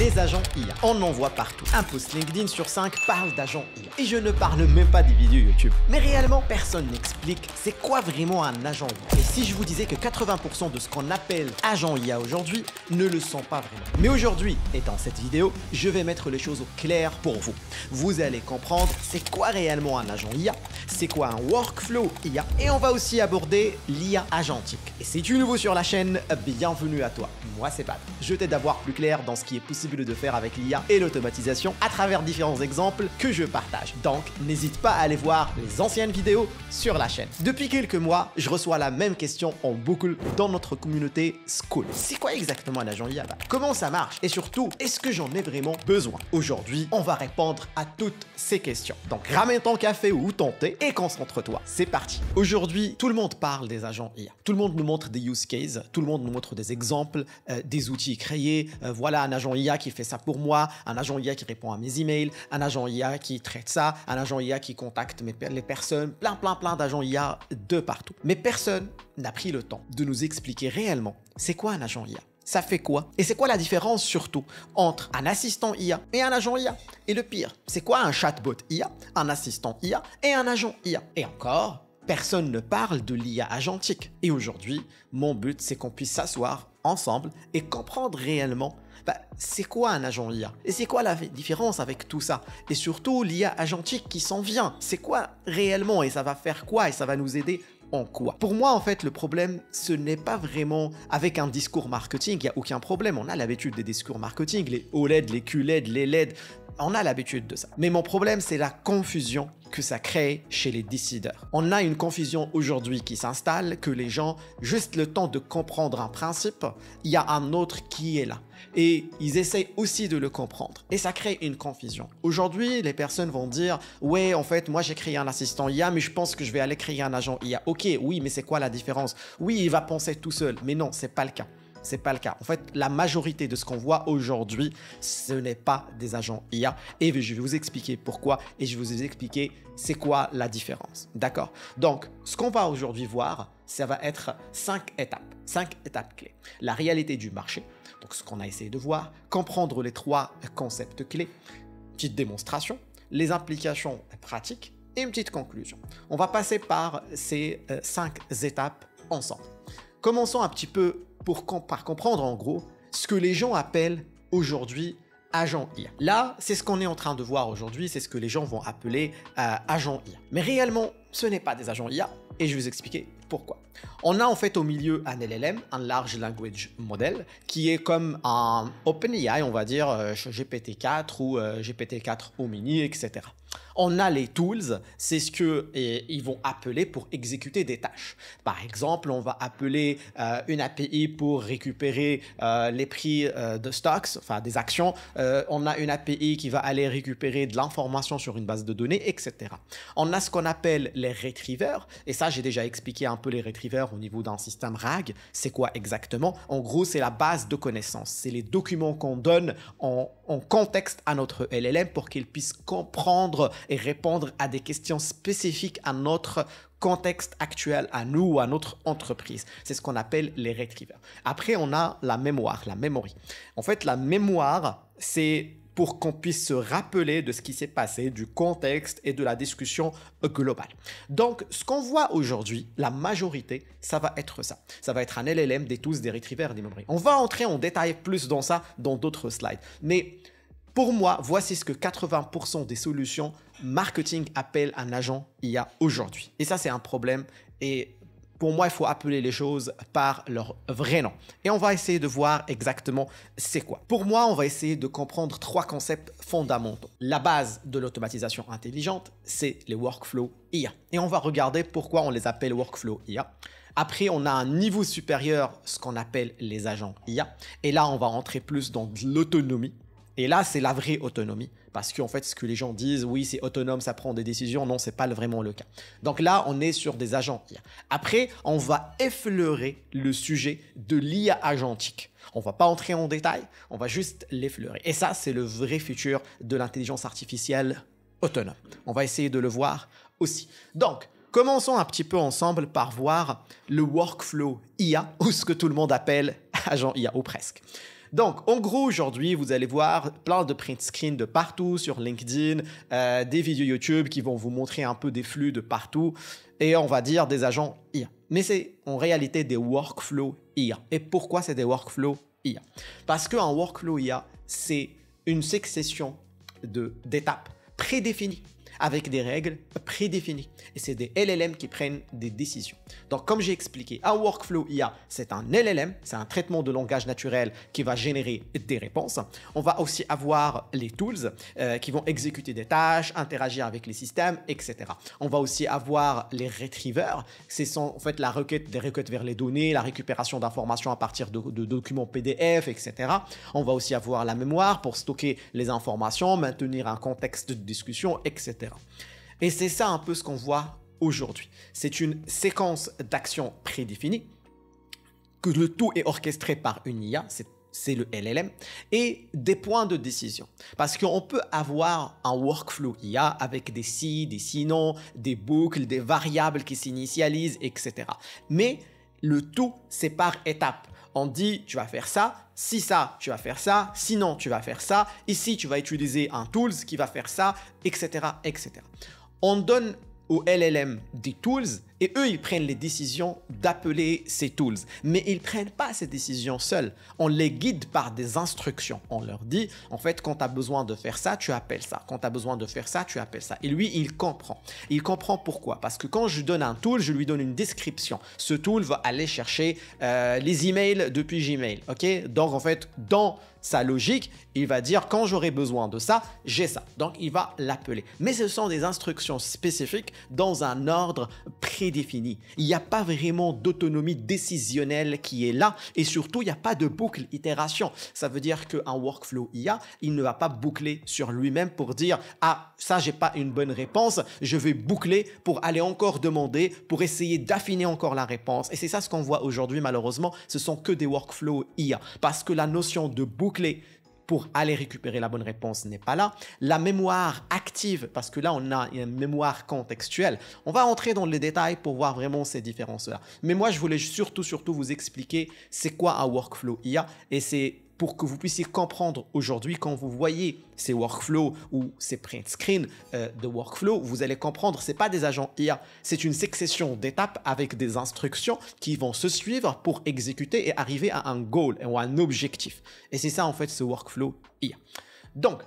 Les agents IA, on en voit partout. Un post LinkedIn sur 5 parle d'agents IA. Et je ne parle même pas des vidéos YouTube. Mais réellement, personne n'explique c'est quoi vraiment un agent IA. Et si je vous disais que 80% de ce qu'on appelle agent IA aujourd'hui ne le sont pas vraiment. Mais aujourd'hui, et dans cette vidéo, je vais mettre les choses au clair pour vous. Vous allez comprendre c'est quoi réellement un agent IA, c'est quoi un workflow IA, et on va aussi aborder l'IA agentique. Et si tu es nouveau sur la chaîne, bienvenue à toi. Moi c'est Pat. Je t'aide à voir plus clair dans ce qui est possible de faire avec l'IA et l'automatisation à travers différents exemples que je partage. Donc n'hésite pas à aller voir les anciennes vidéos sur la chaîne. Depuis quelques mois, je reçois la même question en boucle dans notre communauté School. C'est quoi exactement un agent IA? Comment ça marche? Et surtout, est-ce que j'en ai vraiment besoin? Aujourd'hui, on va répondre à toutes ces questions. Donc ramène ton café ou ton thé et concentre-toi. C'est parti. Aujourd'hui, tout le monde parle des agents IA. Tout le monde nous montre des use cases, tout le monde nous montre des exemples, des outils créés. Voilà un agent IA qui fait ça pour moi, un agent IA qui répond à mes emails, un agent IA qui traite ça, un agent IA qui contacte les personnes, plein d'agents IA de partout. Mais personne n'a pris le temps de nous expliquer réellement c'est quoi un agent IA. Ça fait quoi? Et c'est quoi la différence surtout entre un assistant IA et un agent IA? Et le pire, c'est quoi un chatbot IA, un assistant IA et un agent IA? Et encore, personne ne parle de l'IA agentique. Et aujourd'hui, mon but, c'est qu'on puisse s'asseoir ensemble et comprendre réellement c'est quoi un agent IA et c'est quoi la différence avec tout ça. Et surtout, l'IA agentique qui s'en vient, c'est quoi réellement et ça va faire quoi et ça va nous aider en quoi? Pour moi, en fait, le problème, ce n'est pas vraiment avec un discours marketing, il n'y a aucun problème. On a l'habitude des discours marketing, les OLED, les QLED, les LED, on a l'habitude de ça. Mais mon problème, c'est la confusion que ça crée chez les décideurs. On a une confusion aujourd'hui qui s'installe, que les gens, juste le temps de comprendre un principe, il y a un autre qui est là. Et ils essayent aussi de le comprendre. Et ça crée une confusion. Aujourd'hui, les personnes vont dire « Ouais, en fait, moi j'ai créé un assistant IA, mais je pense que je vais aller créer un agent IA. » Ok, oui, mais c'est quoi la différence? Oui, il va penser tout seul. Mais non, c'est pas le cas. C'est pas le cas. En fait, la majorité de ce qu'on voit aujourd'hui, ce n'est pas des agents IA. Et je vais vous expliquer pourquoi et je vais vous expliquer c'est quoi la différence. D'accord? Donc, ce qu'on va aujourd'hui voir, ça va être 5 étapes clés. La réalité du marché, donc ce qu'on a essayé de voir, comprendre les 3 concepts clés, petite démonstration, les implications pratiques et une petite conclusion. On va passer par ces 5 étapes ensemble. Commençons un petit peu par comprendre en gros ce que les gens appellent aujourd'hui agent IA. Là, c'est ce qu'on est en train de voir aujourd'hui, c'est ce que les gens vont appeler agent IA. Mais réellement, ce n'est pas des agents IA et je vais vous expliquer pourquoi. On a en fait au milieu un LLM, un Large Language Model, qui est comme un OpenAI, on va dire GPT-4 ou GPT-4 Omni, etc. On a les tools, c'est ce qu'ils vont appeler pour exécuter des tâches. Par exemple, on va appeler une API pour récupérer les prix de stocks, enfin des actions. On a une API qui va aller récupérer de l'information sur une base de données, etc. On a ce qu'on appelle les retrievers, et ça j'ai déjà expliqué un peu les retrievers au niveau d'un système RAG. C'est quoi exactement? En gros, c'est la base de connaissances. C'est les documents qu'on donne en contexte à notre LLM pour qu'il puisse comprendre et répondre à des questions spécifiques à notre contexte actuel, à nous ou à notre entreprise. C'est ce qu'on appelle les retrievers. Après, on a la mémoire, la memory. En fait, la mémoire, c'est pour qu'on puisse se rappeler de ce qui s'est passé, du contexte et de la discussion globale. Donc, ce qu'on voit aujourd'hui, la majorité, ça va être ça. Ça va être un LLM, des tools, des retrievers, des memories. On va entrer en détail plus dans ça dans d'autres slides. Mais pour moi, voici ce que 80% des solutions marketing appellent un agent IA aujourd'hui. Et ça, c'est un problème. Et pour moi, il faut appeler les choses par leur vrai nom. Et on va essayer de voir exactement c'est quoi. Pour moi, on va essayer de comprendre 3 concepts fondamentaux. La base de l'automatisation intelligente, c'est les workflows IA. Et on va regarder pourquoi on les appelle workflows IA. Après, on a un niveau supérieur, ce qu'on appelle les agents IA. Et là, on va entrer plus dans de l'autonomie. Et là, c'est la vraie autonomie. Parce qu'en fait, ce que les gens disent, oui, c'est autonome, ça prend des décisions. Non, ce n'est pas vraiment le cas. Donc là, on est sur des agents IA. Après, on va effleurer le sujet de l'IA agentique. On ne va pas entrer en détail, on va juste l'effleurer. Et ça, c'est le vrai futur de l'intelligence artificielle autonome. On va essayer de le voir aussi. Donc, commençons un petit peu ensemble par voir le workflow IA, ou ce que tout le monde appelle agent IA, ou presque. Donc, en gros, aujourd'hui, vous allez voir plein de print screens de partout sur LinkedIn, des vidéos YouTube qui vont vous montrer un peu des flux de partout et on va dire des agents IA. Mais c'est en réalité des workflows IA. Et pourquoi c'est des workflows IA? Parce qu'un workflow IA, c'est une succession d'étapes prédéfinies avec des règles prédéfinies. Et c'est des LLM qui prennent des décisions. Donc, comme j'ai expliqué, un workflow IA, c'est un LLM, c'est un traitement de langage naturel qui va générer des réponses. On va aussi avoir les tools qui vont exécuter des tâches, interagir avec les systèmes, etc. On va aussi avoir les retrievers, c'est en fait la requête, des requêtes vers les données, la récupération d'informations à partir de documents PDF, etc. On va aussi avoir la mémoire pour stocker les informations, maintenir un contexte de discussion, etc. Et c'est ça un peu ce qu'on voit aujourd'hui. C'est une séquence d'actions prédéfinie, que le tout est orchestré par une IA, c'est le LLM, et des points de décision. Parce qu'on peut avoir un workflow IA avec des si, des sinon, des boucles, des variables qui s'initialisent, etc. Mais le tout, c'est par étapes. On dit, tu vas faire ça, si ça, tu vas faire ça, sinon tu vas faire ça, ici tu vas utiliser un tools qui va faire ça, etc., etc. On donne au LLM des tools et eux, ils prennent les décisions d'appeler ces tools. Mais ils ne prennent pas ces décisions seuls. On les guide par des instructions. On leur dit, en fait, quand tu as besoin de faire ça, tu appelles ça. Quand tu as besoin de faire ça, tu appelles ça. Et lui, il comprend. Il comprend pourquoi. Parce que quand je donne un tool, je lui donne une description. Ce tool va aller chercher les emails depuis Gmail. Ok? Donc, en fait, dans sa logique, il va dire quand j'aurai besoin de ça, j'ai ça. Donc, il va l'appeler. Mais ce sont des instructions spécifiques dans un ordre prédéfini. Il n'y a pas vraiment d'autonomie décisionnelle qui est là et surtout, il n'y a pas de boucle itération. Ça veut dire qu'un workflow IA, il ne va pas boucler sur lui-même pour dire « Ah, ça, j'ai pas une bonne réponse, je vais boucler pour aller encore demander, pour essayer d'affiner encore la réponse. » Et c'est ça ce qu'on voit aujourd'hui, malheureusement, ce sont que des workflows IA parce que la notion de boucler pour aller récupérer la bonne réponse n'est pas là. La mémoire active, parce que là, on a une mémoire contextuelle. On va entrer dans les détails pour voir vraiment ces différences-là. Mais moi, je voulais surtout vous expliquer c'est quoi un workflow IA et c'est pour que vous puissiez comprendre aujourd'hui quand vous voyez ces workflows ou ces print screens de workflow, vous allez comprendre c'est pas des agents IA, c'est une succession d'étapes avec des instructions qui vont se suivre pour exécuter et arriver à un goal ou à un objectif. Et c'est ça en fait ce workflow IA. Donc,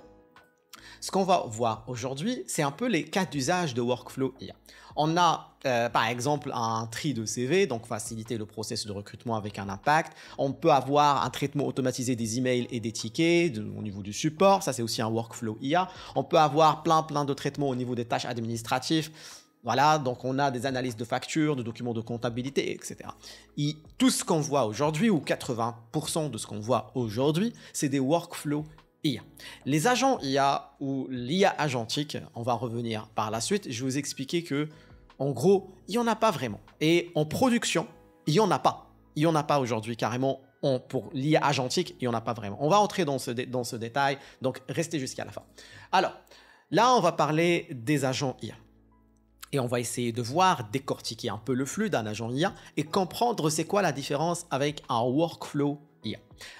ce qu'on va voir aujourd'hui, c'est un peu les cas d'usage de workflow IA. On a par exemple un tri de CV, donc faciliter le processus de recrutement avec un impact. On peut avoir un traitement automatisé des emails et des tickets au niveau du support, ça c'est aussi un workflow IA. On peut avoir plein de traitements au niveau des tâches administratives. Voilà, donc on a des analyses de factures, de documents de comptabilité, etc. Et tout ce qu'on voit aujourd'hui, ou 80% de ce qu'on voit aujourd'hui, c'est des workflows IA. Les agents IA ou l'IA agentique, on va revenir par la suite, je vais vous expliquer que en gros, il n'y en a pas vraiment. Et en production, il n'y en a pas. Il n'y en a pas aujourd'hui carrément. Pour l'IA agentique, il n'y en a pas vraiment. On va entrer dans ce détail, donc restez jusqu'à la fin. Alors, là, on va parler des agents IA. Et on va essayer de voir, décortiquer un peu le flux d'un agent IA et comprendre c'est quoi la différence avec un workflow IA.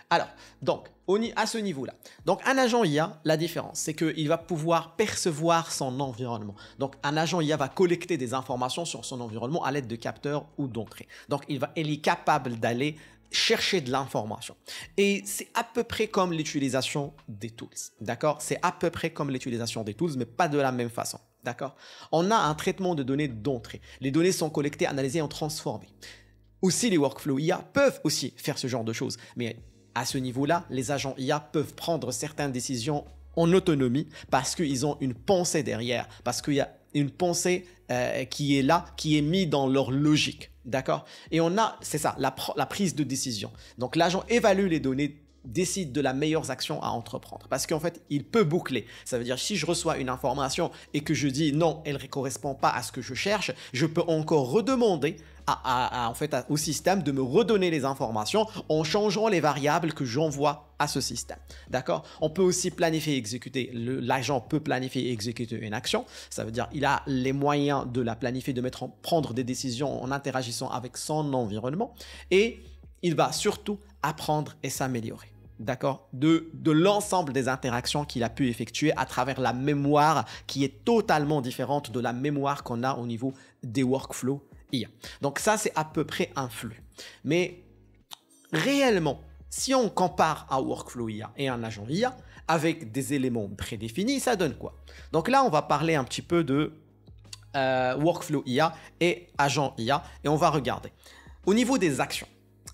Alors, donc, à ce niveau-là, donc un agent IA, la différence, c'est qu'il va pouvoir percevoir son environnement. Donc, un agent IA va collecter des informations sur son environnement à l'aide de capteurs ou d'entrées. Donc, il est capable d'aller chercher de l'information. Et c'est à peu près comme l'utilisation des tools. D'accord? C'est à peu près comme l'utilisation des tools, mais pas de la même façon. D'accord? On a un traitement de données d'entrée. Les données sont collectées, analysées et transformées. Aussi, les workflows IA peuvent aussi faire ce genre de choses. Mais à ce niveau-là, les agents IA peuvent prendre certaines décisions en autonomie parce qu'ils ont une pensée derrière, parce qu'il y a une pensée qui est là, qui est mise dans leur logique. D'accord? Et on a, c'est ça, la prise de décision. Donc, l'agent évalue les données, décide de la meilleure action à entreprendre. Parce qu'en fait, il peut boucler. Ça veut dire, si je reçois une information et que je dis non, elle ne correspond pas à ce que je cherche, je peux encore redemander au système de me redonner les informations en changeant les variables que j'envoie à ce système. D'accord? On peut aussi planifier et exécuter. L'agent peut planifier et exécuter une action. Ça veut dire qu'il a les moyens de la planifier, de prendre des décisions en interagissant avec son environnement. Et il va surtout apprendre et s'améliorer. d'accord, de l'ensemble des interactions qu'il a pu effectuer à travers la mémoire qui est totalement différente de la mémoire qu'on a au niveau des workflows IA. Donc ça, c'est à peu près un flux. Mais réellement, si on compare un workflow IA et un agent IA avec des éléments prédéfinis, ça donne quoi? Donc là, on va parler un petit peu de workflow IA et agent IA et on va regarder. Au niveau des actions,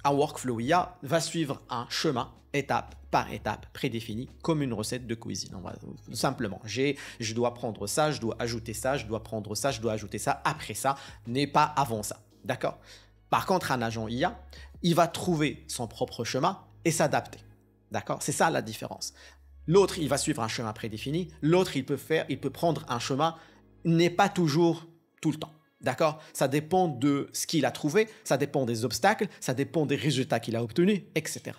un workflow IA va suivre un chemin étape par étape prédéfini comme une recette de cuisine. On va simplement, je dois prendre ça, je dois ajouter ça, je dois prendre ça, je dois ajouter ça, après ça, n'est pas avant ça. D'accord? Par contre, un agent IA, il va trouver son propre chemin et s'adapter. D'accord? C'est ça la différence. L'autre, il va suivre un chemin prédéfini. L'autre, il peut prendre un chemin, n'est pas toujours tout le temps. D'accord? Ça dépend de ce qu'il a trouvé, ça dépend des obstacles, ça dépend des résultats qu'il a obtenus, etc.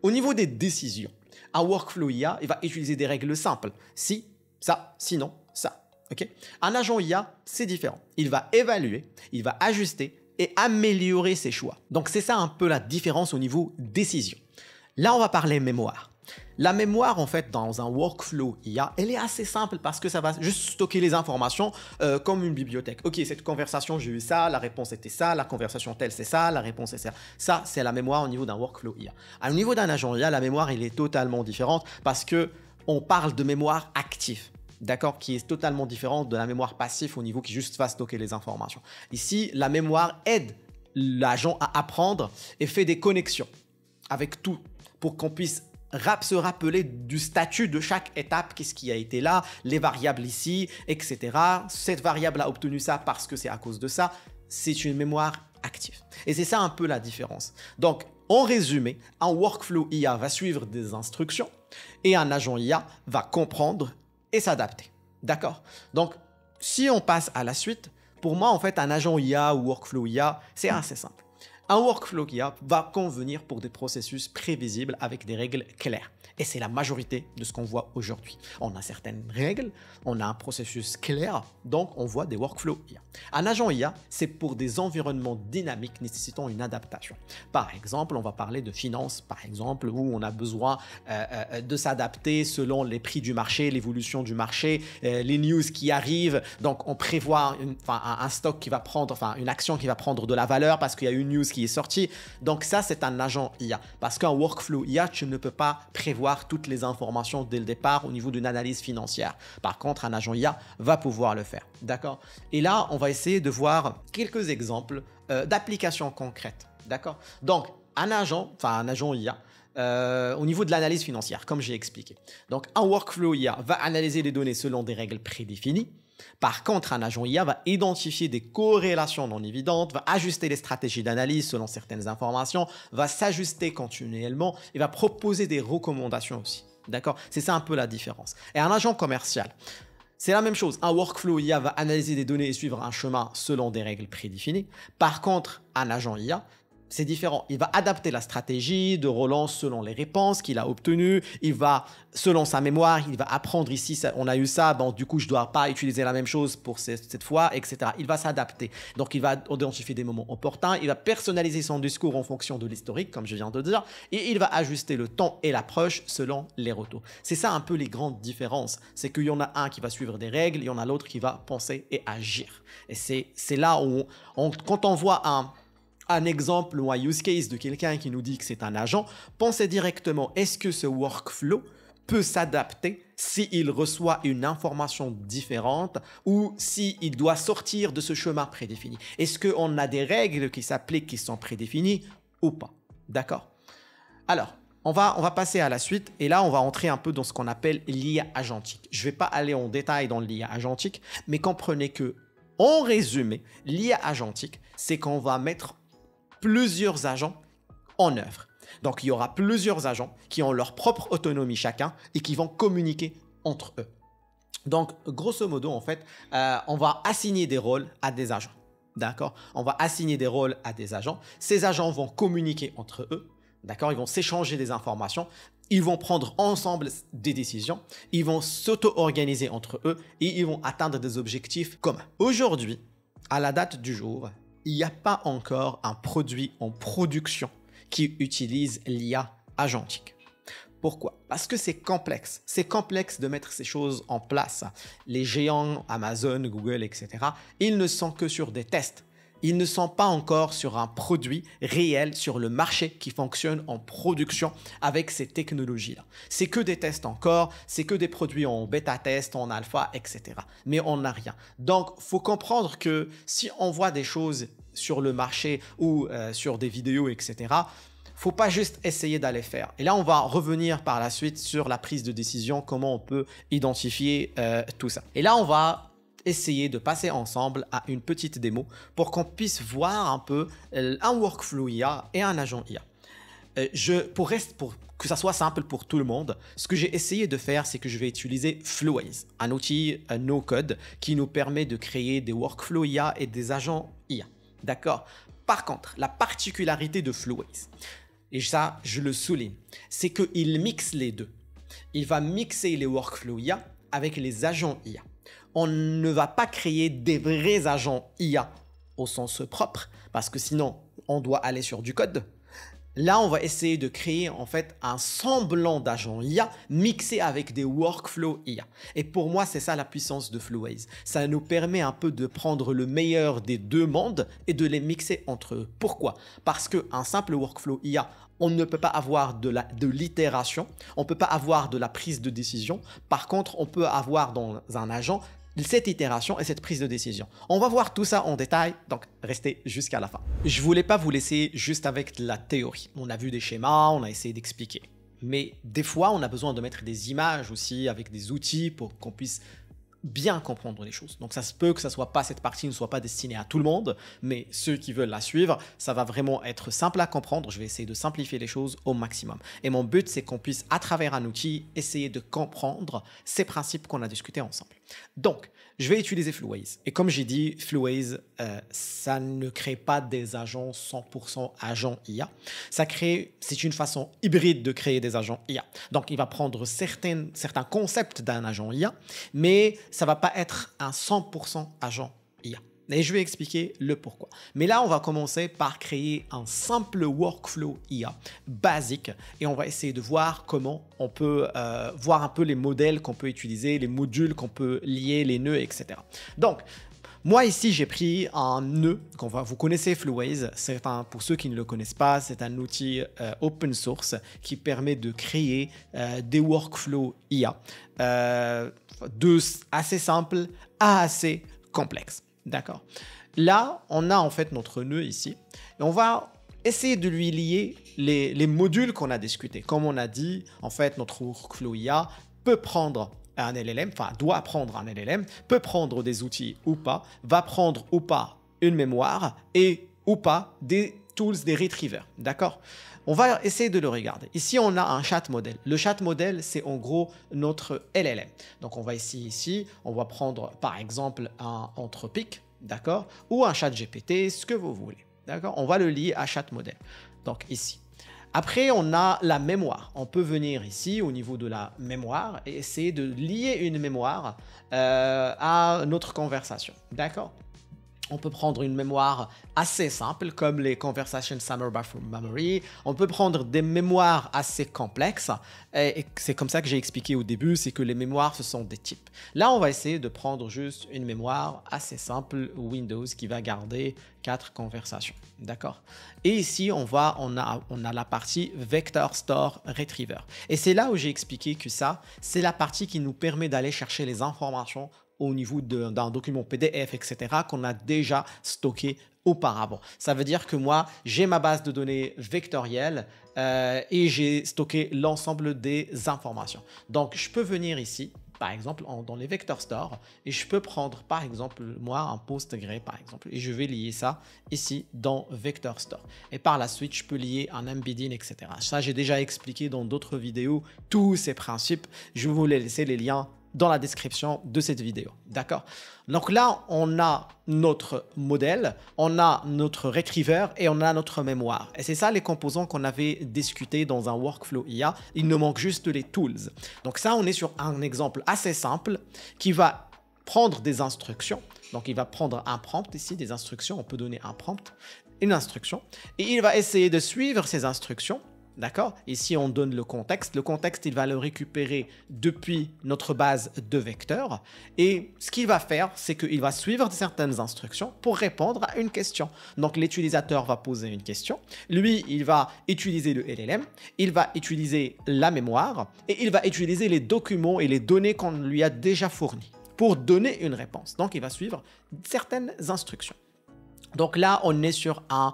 Au niveau des décisions, un workflow IA, il va utiliser des règles simples. Si, ça, sinon, ça. Okay? Un agent IA, c'est différent. Il va évaluer, il va ajuster et améliorer ses choix. Donc, c'est ça un peu la différence au niveau décision. Là, on va parler mémoire. La mémoire, en fait, dans un workflow IA, elle est assez simple parce que ça va juste stocker les informations comme une bibliothèque. Ok, cette conversation, j'ai eu ça, la réponse était ça, la conversation telle, c'est ça, la réponse est ça. Ça, c'est la mémoire au niveau d'un workflow IA. Au niveau d'un agent IA, la mémoire, elle est totalement différente parce que on parle de mémoire active. D'accord, qui est totalement différente de la mémoire passive au niveau qui juste va stocker les informations. Ici, la mémoire aide l'agent à apprendre et fait des connexions avec tout pour qu'on puisse se rappeler du statut de chaque étape, qu'est-ce qui a été là, les variables ici, etc. Cette variable a obtenu ça parce que c'est à cause de ça. C'est une mémoire active. Et c'est ça un peu la différence. Donc, en résumé, un workflow IA va suivre des instructions et un agent IA va comprendre et s'adapter. D'accord? Donc, si on passe à la suite, pour moi, en fait, un agent IA ou workflow IA, c'est assez simple. Un workflow IA va convenir pour des processus prévisibles avec des règles claires. Et c'est la majorité de ce qu'on voit aujourd'hui. On a certaines règles, on a un processus clair, donc on voit des workflows IA. Un agent IA, c'est pour des environnements dynamiques nécessitant une adaptation. Par exemple, on va parler de finance, par exemple, où on a besoin de s'adapter selon les prix du marché, l'évolution du marché, les news qui arrivent. Donc, on prévoit un stock qui va prendre, une action qui va prendre de la valeur parce qu'il y a une news qui est sortie. Donc, ça, c'est un agent IA. Parce qu'un workflow IA, tu ne peux pas prévoir toutes les informations dès le départ au niveau d'une analyse financière. Par contre, un agent IA va pouvoir le faire. D'accord? Et là, on va essayer de voir quelques exemples d'applications concrètes. D'accord? Donc, un agent IA, au niveau de l'analyse financière, comme j'ai expliqué. Donc, un workflow IA va analyser les données selon des règles prédéfinies. Par contre, un agent IA va identifier des corrélations non évidentes, va ajuster les stratégies d'analyse selon certaines informations, va s'ajuster continuellement et va proposer des recommandations aussi. D'accord? C'est ça un peu la différence. Et un agent commercial, c'est la même chose. Un workflow IA va analyser des données et suivre un chemin selon des règles prédéfinies. Par contre, un agent IA, c'est différent. Il va adapter la stratégie de relance selon les réponses qu'il a obtenues. Il va, selon sa mémoire, il va apprendre ici, on a eu ça, bon, du coup, je ne dois pas utiliser la même chose pour cette fois, etc. Il va s'adapter. Donc, il va identifier des moments opportuns. Il va personnaliser son discours en fonction de l'historique, comme je viens de dire. Et il va ajuster le temps et l'approche selon les retours. C'est ça un peu les grandes différences. C'est qu'il y en a un qui va suivre des règles, il y en a l'autre qui va penser et agir. Et c'est là où, quand on voit un exemple ou un use case de quelqu'un qui nous dit que c'est un agent, pensez directement, est-ce que ce workflow peut s'adapter s'il reçoit une information différente ou s'il doit sortir de ce chemin prédéfini? Est-ce qu'on a des règles qui s'appliquent, qui sont prédéfinies ou pas? D'accord? Alors, on va passer à la suite et là, on va entrer un peu dans ce qu'on appelle l'IA agentique. Je ne vais pas aller en détail dans l'IA agentique, mais comprenez que, en résumé, l'IA agentique, c'est qu'on va mettre plusieurs agents en œuvre. Donc, il y aura plusieurs agents qui ont leur propre autonomie chacun et qui vont communiquer entre eux. Donc, grosso modo, en fait, on va assigner des rôles à des agents. D'accord? On va assigner des rôles à des agents. Ces agents vont communiquer entre eux. D'accord? Ils vont s'échanger des informations. Ils vont prendre ensemble des décisions. Ils vont s'auto-organiser entre eux et ils vont atteindre des objectifs communs. Aujourd'hui, à la date du jour, il n'y a pas encore un produit en production qui utilise l'IA agentique. Pourquoi? Parce que c'est complexe. C'est complexe de mettre ces choses en place. Les géants, Amazon, Google, etc., ils ne sont que sur des tests. Ils ne sont pas encore sur un produit réel sur le marché qui fonctionne en production avec ces technologies-là. C'est que des tests encore, c'est que des produits en bêta-test, en alpha, etc. Mais on n'a rien. Donc, il faut comprendre que si on voit des choses sur le marché ou sur des vidéos, etc., faut pas juste essayer d'aller faire. Et là, on va revenir par la suite sur la prise de décision, comment on peut identifier tout ça. Et là, on va essayer de passer ensemble à une petite démo pour qu'on puisse voir un peu un workflow IA et un agent IA. Pour que ça soit simple pour tout le monde, ce que j'ai essayé de faire, c'est que je vais utiliser Flowways, un outil no-code qui nous permet de créer des workflows IA et des agents IA. D'accord? Par contre, la particularité de Flowways, et ça, je le souligne, c'est qu'il mixe les deux. Il va mixer les workflows IA avec les agents IA. On ne va pas créer des vrais agents IA au sens propre, parce que sinon, on doit aller sur du code. Là, on va essayer de créer en fait un semblant d'agent IA mixé avec des workflows IA. Et pour moi, c'est ça la puissance de Flowways. Ça nous permet un peu de prendre le meilleur des deux mondes et de les mixer entre eux. Pourquoi? Parce qu'un simple workflow IA, on ne peut pas avoir de l'itération, on ne peut pas avoir de la prise de décision. Par contre, on peut avoir dans un agent cette itération et cette prise de décision. On va voir tout ça en détail, donc restez jusqu'à la fin. Je voulais pas vous laisser juste avec la théorie. On a vu des schémas, on a essayé d'expliquer. Mais des fois, on a besoin de mettre des images aussi avec des outils pour qu'on puisse bien comprendre les choses. Donc ça se peut que cette partie ne soit pas destinée à tout le monde, mais ceux qui veulent la suivre, ça va vraiment être simple à comprendre. Je vais essayer de simplifier les choses au maximum. Et mon but, c'est qu'on puisse, à travers un outil, essayer de comprendre ces principes qu'on a discutés ensemble. Donc, je vais utiliser Flowways. Et comme j'ai dit, Flowways, ça ne crée pas des agents 100% agents IA. C'est une façon hybride de créer des agents IA. Donc, il va prendre certains concepts d'un agent IA, mais ça ne va pas être un 100% agent IA. Et je vais expliquer le pourquoi. Mais là, on va commencer par créer un simple workflow IA basique et on va essayer de voir comment on peut voir un peu les modèles qu'on peut utiliser, les modules qu'on peut lier, les nœuds, etc. Donc, moi ici, j'ai pris un nœud. Vous connaissez Flowways. Pour ceux qui ne le connaissent pas, c'est un outil open source qui permet de créer des workflows IA de assez simples à assez complexes. D'accord. Là, on a en fait notre nœud ici et on va essayer de lui lier les modules qu'on a discutés. Comme on a dit, en fait, notre workflow IA peut prendre un LLM, enfin doit prendre un LLM, peut prendre des outils ou pas, va prendre ou pas une mémoire et ou pas des tools, des retrievers. D'accord? On va essayer de le regarder. Ici, on a un chat modèle. Le chat modèle, c'est en gros notre LLM. Donc, on va ici, on va prendre par exemple un Anthropic, d'accord, ou un chat GPT, ce que vous voulez. D'accord? On va le lier à chat modèle. Donc, ici. Après, on a la mémoire. On peut venir ici au niveau de la mémoire et essayer de lier une mémoire à notre conversation. D'accord? On peut prendre une mémoire assez simple comme les Conversation Summer Buffer Memory. On peut prendre des mémoires assez complexes. Et c'est comme ça que j'ai expliqué au début, c'est que les mémoires, ce sont des types. Là, on va essayer de prendre juste une mémoire assez simple Windows qui va garder 4 conversations. D'accord? Et ici, on a la partie Vector Store Retriever. Et c'est là où j'ai expliqué que ça, c'est la partie qui nous permet d'aller chercher les informations au niveau d'un document PDF, etc., qu'on a déjà stocké auparavant. Ça veut dire que moi, j'ai ma base de données vectorielle et j'ai stocké l'ensemble des informations. Donc, je peux venir ici, par exemple, dans les Vector Store, et je peux prendre, par exemple, moi, un Postgre, par exemple, et je vais lier ça ici dans Vector Store. Et par la suite, je peux lier un embedding, etc. Ça, j'ai déjà expliqué dans d'autres vidéos tous ces principes. Je vais vous laisser les liens dans la description de cette vidéo. D'accord? Donc là, on a notre modèle, on a notre retriever et on a notre mémoire. Et c'est ça les composants qu'on avait discutés dans un workflow IA. Il nous manque juste les tools. Donc ça, on est sur un exemple assez simple qui va prendre des instructions. Donc il va prendre un prompt ici, des instructions. On peut donner un prompt, une instruction. Et il va essayer de suivre ces instructions D'accord? Ici, on donne le contexte. Le contexte, il va le récupérer depuis notre base de vecteurs. Et ce qu'il va faire, c'est qu'il va suivre certaines instructions pour répondre à une question. Donc, l'utilisateur va poser une question. Lui, il va utiliser le LLM. Il va utiliser la mémoire. Et il va utiliser les documents et les données qu'on lui a déjà fournis pour donner une réponse. Donc, il va suivre certaines instructions. Donc là, on est sur un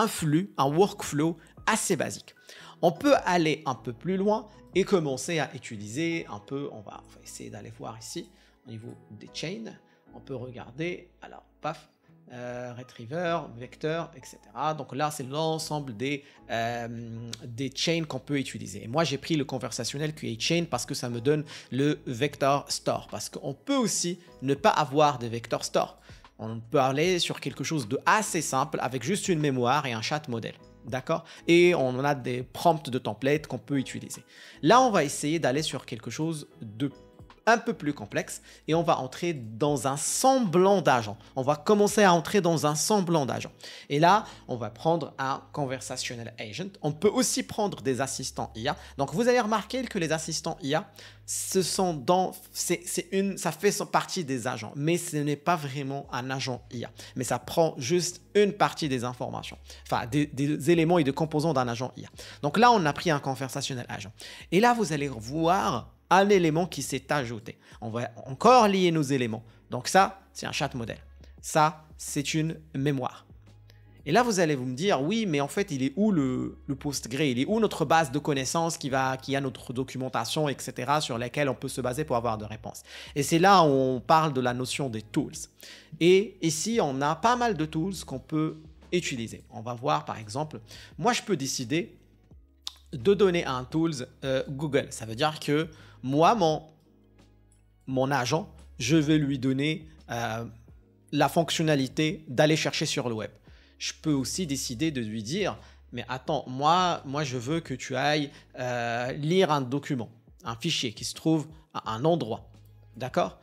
flux, un workflow assez basique. On peut aller un peu plus loin et commencer à utiliser un peu, on va essayer d'aller voir ici, au niveau des chains, on peut regarder, alors, paf, retriever, vecteur, etc. Donc là, c'est l'ensemble des chains qu'on peut utiliser. Et moi, j'ai pris le conversationnel QA chain parce que ça me donne le vector store, parce qu'on peut aussi ne pas avoir de vector store. On peut aller sur quelque chose de assez simple avec juste une mémoire et un chat modèle. D'accord? Et on a des prompts de templates qu'on peut utiliser. Là, on va essayer d'aller sur quelque chose de un peu plus complexe et on va entrer dans un semblant d'agent. On va commencer à entrer dans un semblant d'agent. Et là, on va prendre un conversational agent. On peut aussi prendre des assistants IA. Donc, vous avez remarqué que les assistants IA, ça fait partie des agents, mais ce n'est pas vraiment un agent IA. Mais ça prend juste une partie des informations, enfin des éléments et des composants d'un agent IA. Donc là, on a pris un conversational agent. Et là, vous allez voir un élément qui s'est ajouté. On va encore lier nos éléments. Donc ça, c'est un chat modèle. Ça, c'est une mémoire. Et là, vous allez me dire, oui, mais en fait, il est où le Postgre? Il est où notre base de connaissances qui a notre documentation, etc., sur laquelle on peut se baser pour avoir de réponses? Et c'est là où on parle de la notion des tools. Et ici, on a pas mal de tools qu'on peut utiliser. On va voir, par exemple, moi, je peux décider de donner un tools Google. Ça veut dire que moi, mon agent, je vais lui donner la fonctionnalité d'aller chercher sur le web. Je peux aussi décider de lui dire, mais attends, moi je veux que tu ailles lire un document, un fichier qui se trouve à un endroit. D'accord?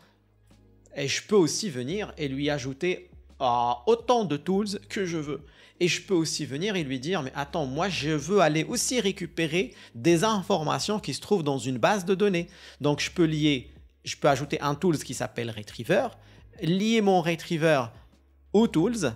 Et je peux aussi venir et lui ajouter autant de tools que je veux. Et je peux aussi venir et lui dire, mais attends, moi je veux aller aussi récupérer des informations qui se trouvent dans une base de données. Donc je peux ajouter un tool qui s'appelle Retriever, lier mon Retriever aux tools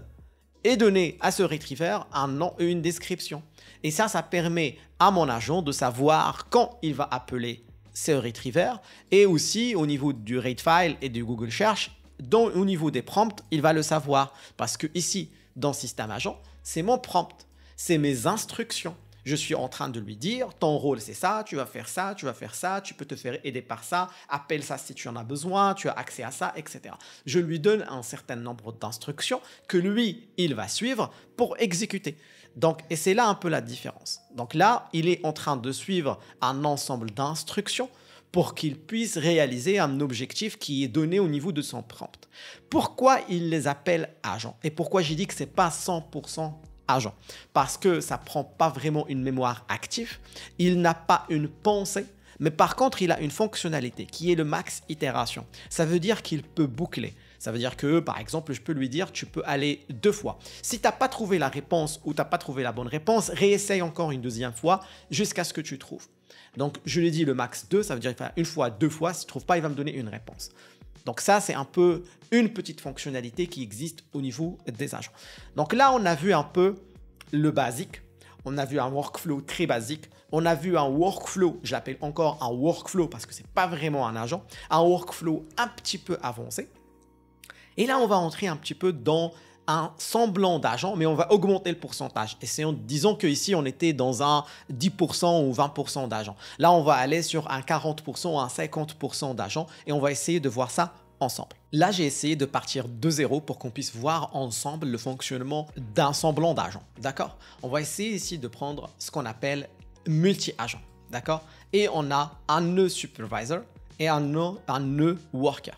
et donner à ce Retriever un nom et une description. Et ça permet à mon agent de savoir quand il va appeler ce Retriever et aussi au niveau du Ratefile et du Google Search, au niveau des prompts, il va le savoir. Parce que ici, dans Système Agent, c'est mon prompt, c'est mes instructions. Je suis en train de lui dire, ton rôle c'est ça, tu vas faire ça, tu vas faire ça, tu peux te faire aider par ça, appelle ça si tu en as besoin, tu as accès à ça, etc. Je lui donne un certain nombre d'instructions que lui, il va suivre pour exécuter. Donc, et c'est là un peu la différence. Donc là, il est en train de suivre un ensemble d'instructions pour qu'il puisse réaliser un objectif qui est donné au niveau de son prompt. Pourquoi il les appelle agents? Et pourquoi j'ai dit que ce n'est pas 100% agent? Parce que ça ne prend pas vraiment une mémoire active, il n'a pas une pensée, mais par contre, il a une fonctionnalité qui est le max itération. Ça veut dire qu'il peut boucler. Ça veut dire que, par exemple, je peux lui dire, tu peux aller 2 fois. Si tu n'as pas trouvé la réponse ou tu n'as pas trouvé la bonne réponse, réessaye encore une 2e fois jusqu'à ce que tu trouves. Donc, je lui dis le max 2, ça veut dire qu'il fait 1 fois, 2 fois. S'il ne trouve pas, il va me donner une réponse. Donc ça, c'est un peu une petite fonctionnalité qui existe au niveau des agents. Donc là, on a vu un peu le basique. On a vu un workflow très basique. On a vu un workflow, je l'appelle encore un workflow parce que ce n'est pas vraiment un agent. Un workflow un petit peu avancé. Et là, on va entrer un petit peu dans un semblant d'agent, mais on va augmenter le pourcentage. Disons qu'ici, on était dans un 10% ou 20% d'agents. Là, on va aller sur un 40% ou un 50% d'agents et on va essayer de voir ça ensemble. Là, j'ai essayé de partir de zéro pour qu'on puisse voir ensemble le fonctionnement d'un semblant d'agent. D'accord? On va essayer ici de prendre ce qu'on appelle multi-agent. D'accord? Et on a un nœud supervisor et un nœud worker.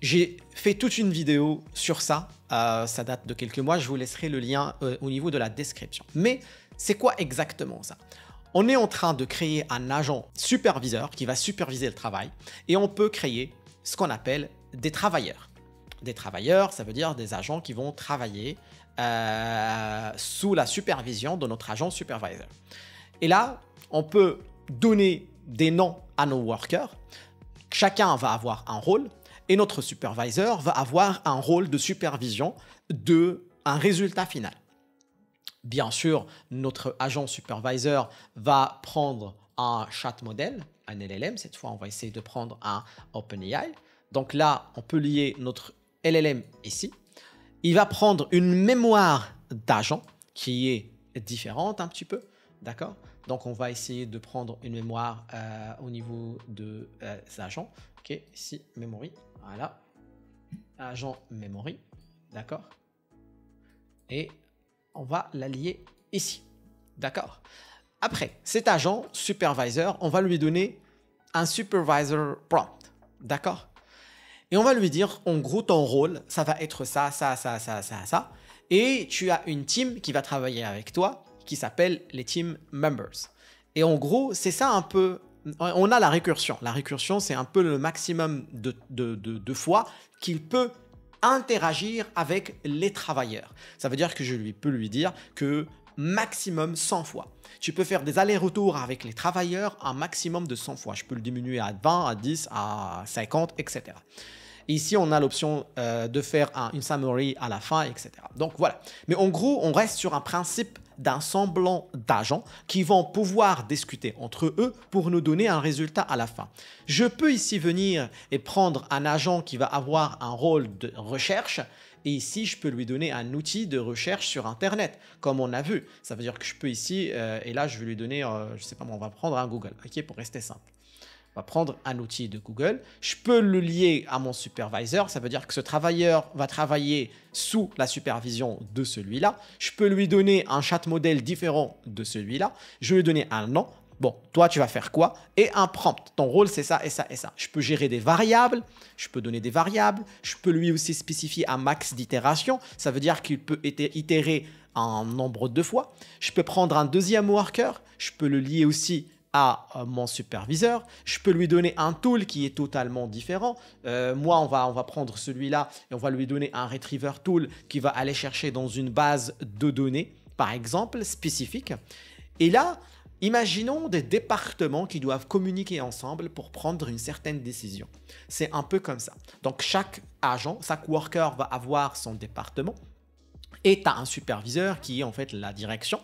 J'ai fait toute une vidéo sur ça, ça date de quelques mois, je vous laisserai le lien au niveau de la description. Mais c'est quoi exactement ça? On est en train de créer un agent superviseur qui va superviser le travail et on peut créer ce qu'on appelle des travailleurs. Des travailleurs, ça veut dire des agents qui vont travailler sous la supervision de notre agent supervisor. Et là, on peut donner des noms à nos workers. Chacun va avoir un rôle et notre supervisor va avoir un rôle de supervision d'un résultat final. Bien sûr, notre agent supervisor va prendre un chat modèle, un LLM. Cette fois, on va essayer de prendre un OpenAI. Donc là, on peut lier notre LLM ici. Il va prendre une mémoire d'agent qui est différente un petit peu. D'accord? Donc, on va essayer de prendre une mémoire au niveau des agents. OK, ici, memory. Voilà. Agent memory. D'accord? Et on va la lier ici. D'accord? Après, cet agent supervisor, on va lui donner un supervisor prompt. D'accord? Et on va lui dire, en gros, ton rôle, ça va être ça, ça, ça, ça, ça, ça. Et tu as une team qui va travailler avec toi, qui s'appelle les team members. Et en gros, c'est ça un peu... On a la récursion. La récursion, c'est un peu le maximum de fois qu'il peut interagir avec les travailleurs. Ça veut dire que je peux lui dire que maximum 100 fois. Tu peux faire des allers-retours avec les travailleurs un maximum de 100 fois. Je peux le diminuer à 20, à 10, à 50, etc. Ici, on a l'option de faire une summary à la fin, etc. Donc voilà. Mais en gros, on reste sur un principe d'un semblant d'agents qui vont pouvoir discuter entre eux pour nous donner un résultat à la fin. Je peux ici venir et prendre un agent qui va avoir un rôle de recherche. Et ici, je peux lui donner un outil de recherche sur Internet, comme on a vu. Ça veut dire que je peux ici, et là, je vais lui donner, je ne sais pas, on va prendre un Google, ok, pour rester simple. On va prendre un outil de Google. Je peux le lier à mon supervisor. Ça veut dire que ce travailleur va travailler sous la supervision de celui-là. Je peux lui donner un chat modèle différent de celui-là. Je vais lui donner un nom. Bon, toi, tu vas faire quoi? Et un prompt. Ton rôle, c'est ça et ça et ça. Je peux gérer des variables. Je peux donner des variables. Je peux lui aussi spécifier un max d'itération. Ça veut dire qu'il peut itérer un nombre de fois. Je peux prendre un deuxième worker. Je peux le lier aussi à mon superviseur. Je peux lui donner un tool qui est totalement différent. Moi, on va prendre celui-là et on va lui donner un retriever tool qui va aller chercher dans une base de données, par exemple, spécifique. Et là, imaginons des départements qui doivent communiquer ensemble pour prendre une certaine décision. C'est un peu comme ça. Donc, chaque agent, chaque worker va avoir son département. Et tu as un superviseur qui est en fait la direction.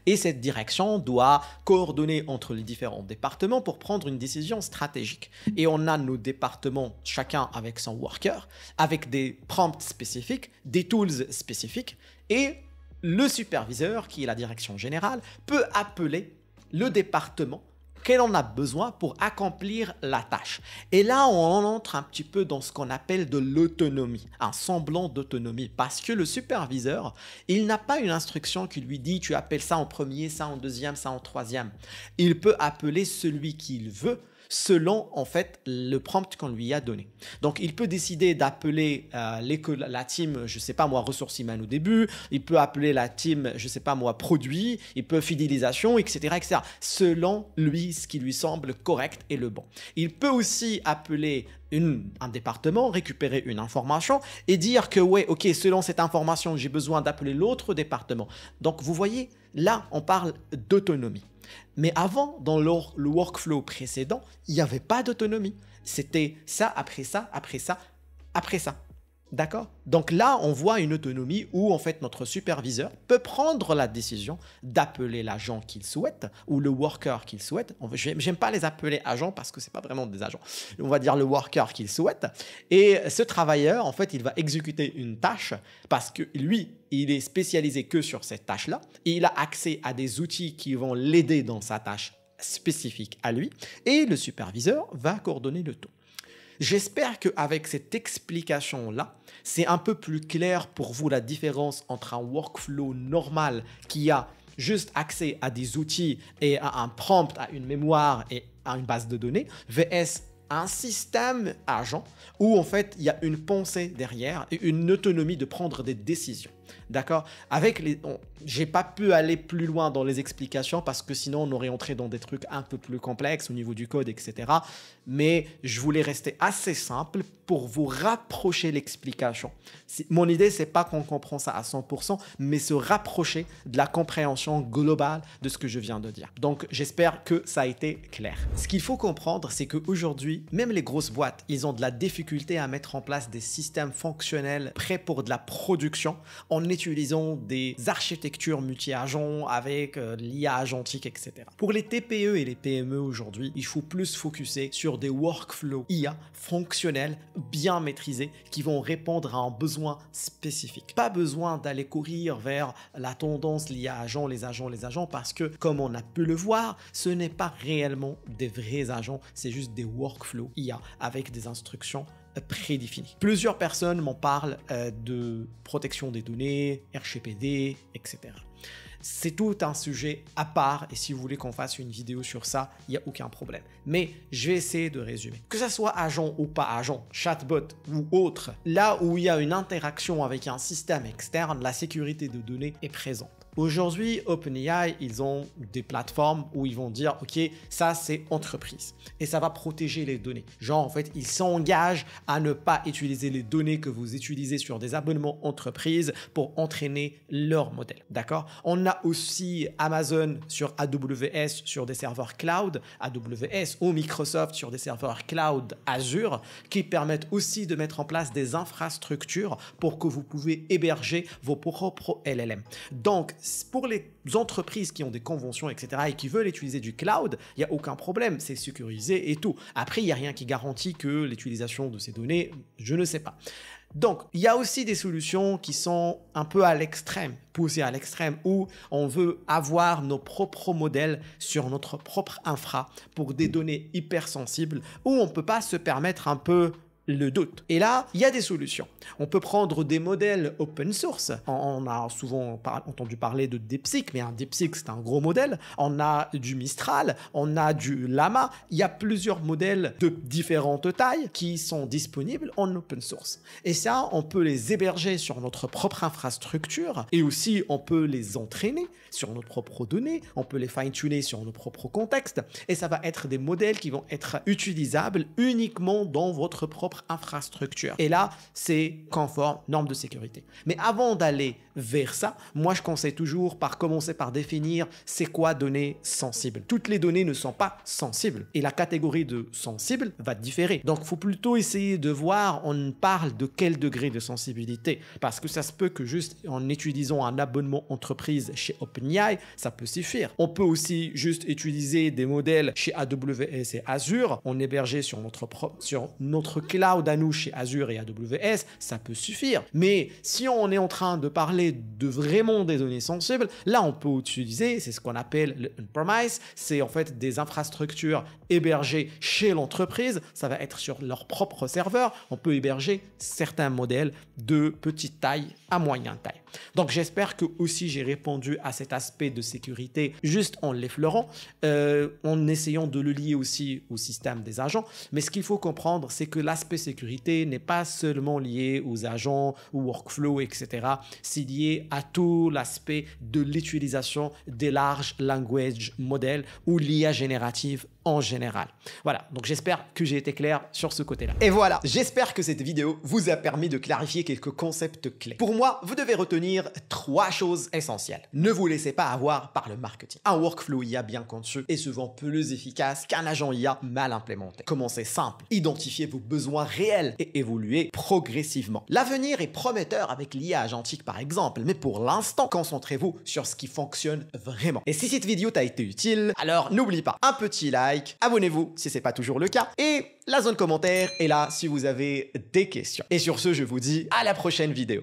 Et cette direction doit coordonner entre les différents départements pour prendre une décision stratégique. Et on a nos départements, chacun avec son worker, avec des prompts spécifiques, des tools spécifiques. Et le superviseur, qui est la direction générale, peut appeler le département qu'elle en a besoin pour accomplir la tâche. Et là, on entre un petit peu dans ce qu'on appelle de l'autonomie, un semblant d'autonomie, parce que le superviseur, il n'a pas une instruction qui lui dit tu appelles ça en premier, ça en deuxième, ça en troisième. Il peut appeler celui qu'il veut selon en fait le prompt qu'on lui a donné. Donc il peut décider d'appeler la team, je sais pas moi, ressources humaines au début, il peut appeler la team, je sais pas moi, produit, il peut fidélisation, etc., etc. selon lui ce qui lui semble correct et le bon. Il peut aussi appeler un département, récupérer une information et dire que ouais, ok, selon cette information, j'ai besoin d'appeler l'autre département. Donc vous voyez, là, on parle d'autonomie. Mais avant, dans le workflow précédent, il n'y avait pas d'autonomie. C'était ça, après ça, après ça, après ça. D'accord? Donc là, on voit une autonomie où en fait notre superviseur peut prendre la décision d'appeler l'agent qu'il souhaite ou le worker qu'il souhaite. J'aime pas les appeler agents parce que c'est pas vraiment des agents. On va dire le worker qu'il souhaite. Et ce travailleur, en fait, il va exécuter une tâche parce que lui, il est spécialisé que sur cette tâche-là et il a accès à des outils qui vont l'aider dans sa tâche spécifique à lui. Et le superviseur va coordonner le tout. J'espère qu'avec cette explication-là, c'est un peu plus clair pour vous la différence entre un workflow normal qui a juste accès à des outils et à un prompt, à une mémoire et à une base de données, vs un système agent où en fait il y a une pensée derrière et une autonomie de prendre des décisions. D'accord? Avec les... J'ai pas pu aller plus loin dans les explications parce que sinon on aurait entré dans des trucs un peu plus complexes au niveau du code, etc. Mais je voulais rester assez simple pour vous rapprocher l'explication. Mon idée, c'est pas qu'on comprend ça à 100%, mais se rapprocher de la compréhension globale de ce que je viens de dire. Donc, j'espère que ça a été clair. Ce qu'il faut comprendre, c'est qu'aujourd'hui, même les grosses boîtes, ils ont de la difficulté à mettre en place des systèmes fonctionnels prêts pour de la production en utilisant des architectures multi-agents avec l'IA agentique, etc. Pour les TPE et les PME aujourd'hui, il faut plus focuser sur des workflows IA fonctionnels bien maîtrisés qui vont répondre à un besoin spécifique. Pas besoin d'aller courir vers la tendance l'IA agent, les agents, parce que comme on a pu le voir, ce n'est pas réellement des vrais agents, c'est juste des workflows IA avec des instructions prédéfinies. Plusieurs personnes m'en parlent de protection des données, RGPD, etc. C'est tout un sujet à part et si vous voulez qu'on fasse une vidéo sur ça, il n'y a aucun problème. Mais je vais essayer de résumer. Que ça soit agent ou pas agent, chatbot ou autre, là où il y a une interaction avec un système externe, la sécurité de données est présente. Aujourd'hui, OpenAI, ils ont des plateformes où ils vont dire « Ok, ça c'est entreprise » et ça va protéger les données. Genre, en fait, ils s'engagent à ne pas utiliser les données que vous utilisez sur des abonnements entreprises pour entraîner leur modèle. D'accord? On a aussi Amazon sur AWS sur des serveurs cloud, AWS ou Microsoft sur des serveurs cloud Azure qui permettent aussi de mettre en place des infrastructures pour que vous pouvez héberger vos propres LLM. Donc, pour les entreprises qui ont des conventions, etc. et qui veulent utiliser du cloud, il n'y a aucun problème, c'est sécurisé et tout. Après, il n'y a rien qui garantit que l'utilisation de ces données, je ne sais pas. Donc, il y a aussi des solutions qui sont un peu à l'extrême, poussées à l'extrême, où on veut avoir nos propres modèles sur notre propre infra pour des données hypersensibles, où on ne peut pas se permettre un peu le doute. Et là, il y a des solutions. On peut prendre des modèles open source. On a souvent entendu parler de DeepSeek, mais un DeepSeek, c'est un gros modèle. On a du Mistral, on a du Llama. Il y a plusieurs modèles de différentes tailles qui sont disponibles en open source. Et ça, on peut les héberger sur notre propre infrastructure et aussi on peut les entraîner sur nos propres données. On peut les fine-tuner sur nos propres contextes. Et ça va être des modèles qui vont être utilisables uniquement dans votre propre infrastructure. Et là, c'est conforme, norme de sécurité. Mais avant d'aller vers ça, moi je conseille toujours commencer par définir c'est quoi données sensibles. Toutes les données ne sont pas sensibles et la catégorie de sensible va différer. Donc il faut plutôt essayer de voir on parle de quel degré de sensibilité parce que ça se peut que juste en utilisant un abonnement entreprise chez OpenAI, ça peut suffire. On peut aussi juste utiliser des modèles chez AWS et Azure, on hébergeait sur notre cloud à nous chez Azure et AWS, ça peut suffire. Mais si on est en train de parler de vraiment des données sensibles, là on peut utiliser, c'est ce qu'on appelle le on-premise, c'est en fait des infrastructures hébergées chez l'entreprise, ça va être sur leur propre serveur, on peut héberger certains modèles de petite taille à moyenne taille. Donc j'espère que aussi j'ai répondu à cet aspect de sécurité juste en l'effleurant, en essayant de le lier aussi au système des agents. Mais ce qu'il faut comprendre, c'est que l'aspect sécurité n'est pas seulement lié aux agents, aux workflows, etc. C'est lié à tout l'aspect de l'utilisation des large language models ou l'IA générative en général. Voilà, donc j'espère que j'ai été clair sur ce côté-là. Et voilà, j'espère que cette vidéo vous a permis de clarifier quelques concepts clés. Pour moi, vous devez retenir 3 choses essentielles. Ne vous laissez pas avoir par le marketing. Un workflow IA bien conçu est souvent plus efficace qu'un agent IA mal implémenté. Commencez simple, identifiez vos besoins réels et évoluez progressivement. L'avenir est prometteur avec l'IA agentique par exemple, mais pour l'instant, concentrez-vous sur ce qui fonctionne vraiment. Et si cette vidéo t'a été utile, alors n'oublie pas un petit like, abonnez-vous si ce n'est pas toujours le cas, et la zone commentaire est là si vous avez des questions. Et sur ce, je vous dis à la prochaine vidéo.